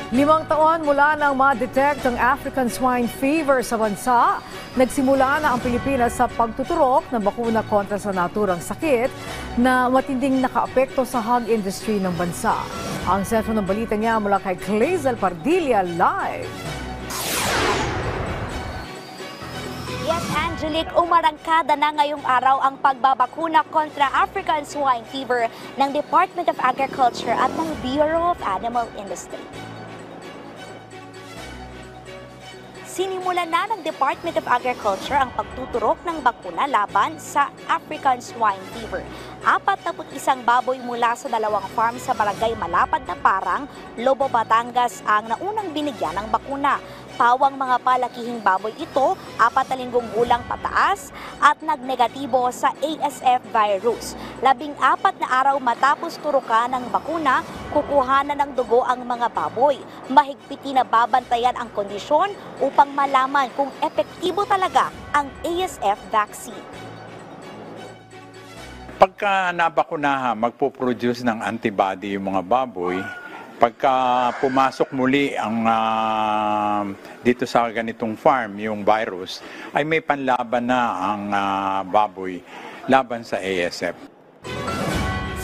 5 taon mula nang ma-detect ang African swine fever sa bansa, nagsimula na ang Pilipinas sa pagtuturok ng bakuna kontra sa naturang sakit na matinding nakaapekto sa hog industry ng bansa. Ang sentro ng balita niya mula kay Clazel Pardilla live. Yes, Angelique, umarangkada na ngayong araw ang pagbabakuna kontra African swine fever ng Department of Agriculture at ng Bureau of Animal Industry. Sinimulan na ng Department of Agriculture ang pagtuturok ng bakuna laban sa African swine fever. 41 baboy mula sa 2 farm sa barangay Malapad na Parang, Lobo, Batangas ang naunang binigyan ng bakuna. Pawang mga palakihing baboy ito, 4 na linggong gulang pataas at nagnegatibo sa ASF virus. 14 na araw matapos turukan ng bakuna, kukuhanan ng dugo ang mga baboy. Mahigpit na babantayan ang kondisyon upang malaman kung epektibo talaga ang ASF vaccine. Pagka nabakunahan, magpo-produce ng antibody yung mga baboy. Pagka pumasok muli ang dito sa ganitong farm, yung virus, ay may panlaban na ang baboy laban sa ASF.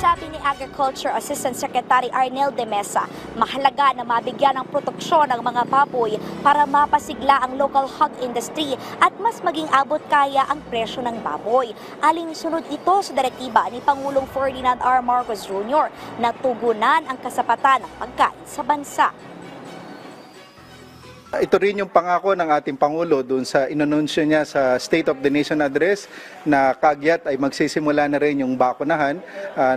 Sabi ni Agriculture Assistant Secretary Arnel de Mesa, mahalaga na mabigyan ng proteksyon ang mga baboy para mapasigla ang local hog industry at mas maging abot kaya ang presyo ng baboy. Alinsunod ito sa direktiba ni Pangulong Ferdinand R. Marcos Jr. na tugunan ang kasapatan ng pagkain sa bansa. Ito rin yung pangako ng ating Pangulo doon sa inanunsyo niya sa State of the Nation Address na kaagad ay magsisimula na rin yung bakunahan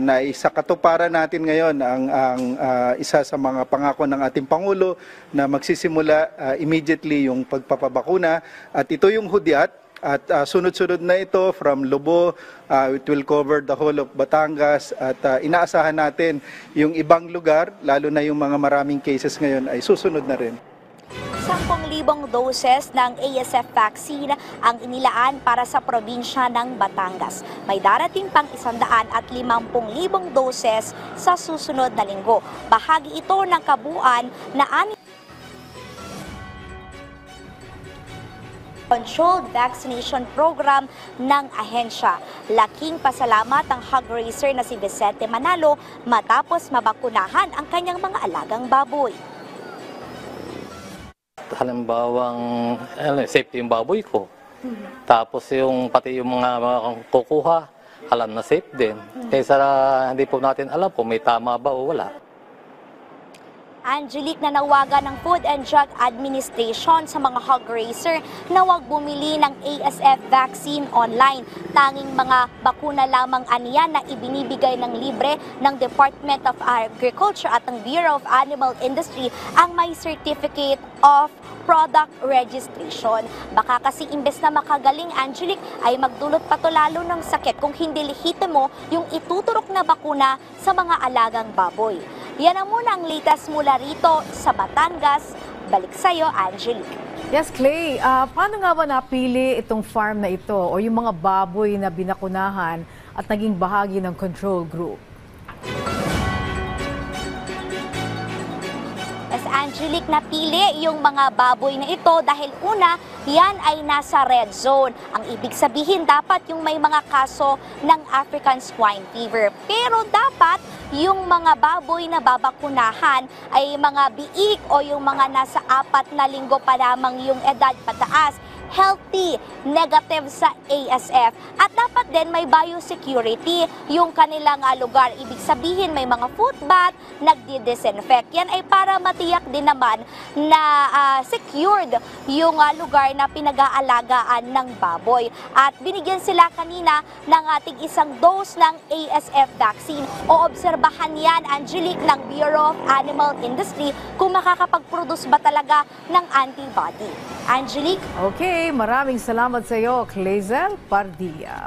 na isa katuparan natin ngayon ang isa sa mga pangako ng ating Pangulo na magsisimula immediately yung pagpapabakuna at ito yung hudyat. At sunod-sunod na ito from Lobo, it will cover the whole of Batangas at inaasahan natin yung ibang lugar, lalo na yung mga maraming cases ngayon ay susunod na rin. 10,000 doses ng ASF vaccine ang inilaan para sa probinsya ng Batangas. May darating pang 150,000 doses sa susunod na linggo. Bahagi ito ng kabuuan na Controlled Vaccination Program ng ahensya. Laking pasalamat ang hog raiser na si Vicente Manalo matapos mabakunahan ang kanyang mga alagang baboy. Halimbawang safety yung baboy ko. Tapos yung pati yung mga kukuha, alam na safe din. Kaysa hindi po natin alam kung may tama ba o wala. Angelique, nanawagan ng Food and Drug Administration sa mga hog raiser na huwag bumili ng ASF vaccine online. Tanging mga bakuna lamang aniyan na ibinibigay ng libre ng Department of Agriculture at ng Bureau of Animal Industry ang may Certificate of Product Registration. Baka kasi imbes na makagaling, Angelique, ay magdulot pa to lalo ng sakit kung hindi lehitimo yung ituturok na bakuna sa mga alagang baboy. Yan ang muna ang latest mula rito sa Batangas. Balik sa'yo, Angelique. Yes, Clay. Paano nga ba napili itong farm na ito o yung mga baboy na binakunahan at naging bahagi ng control group? Angelique, napili yung mga baboy na ito dahil una, yan ay nasa red zone. Ang ibig sabihin, dapat yung may mga kaso ng African swine fever. Pero dapat yung mga baboy na babakunahan ay mga biik o yung mga nasa 4 na linggo pa lamang yung edad pataas. Healthy, negative sa ASF. At dapat din may biosecurity yung kanilang lugar. Ibig sabihin may mga foot bath, nagdi-disinfect. Yan ay para matiyak din naman na secured yung lugar na pinag-aalagaan ng baboy. At binigyan sila kanina ng ating 1 dose ng ASF vaccine. O obserbahan yan, Angelique, ng Bureau of Animal Industry kung makakapag-produce ba talaga ng antibody. Angelique? Okay, maraming salamat sa iyo, Clazel Pardilla.